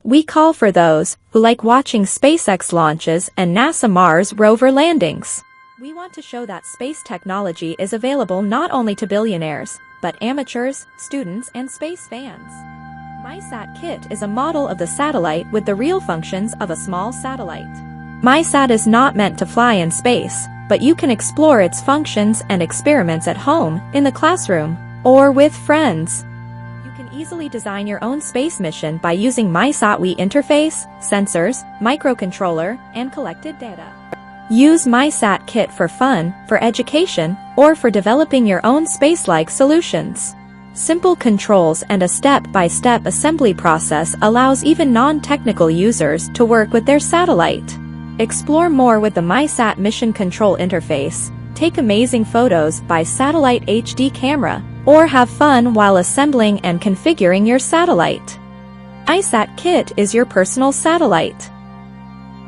We call for those who like watching SpaceX launches and NASA Mars rover landings. We want to show that space technology is available not only to billionaires, but amateurs, students, and space fans. MySat Kit is a model of the satellite with the real functions of a small satellite. MySat is not meant to fly in space, but you can explore its functions and experiments at home, in the classroom, or with friends. You can easily design your own space mission by using MySat Wii interface, sensors, microcontroller, and collected data. Use MySat Kit for fun, for education, or for developing your own space-like solutions. Simple controls and a step-by-step assembly process allows even non-technical users to work with their satellite. Explore more with the MySat Mission Control interface, take amazing photos by satellite HD camera, or have fun while assembling and configuring your satellite. MySat Kit is your personal satellite.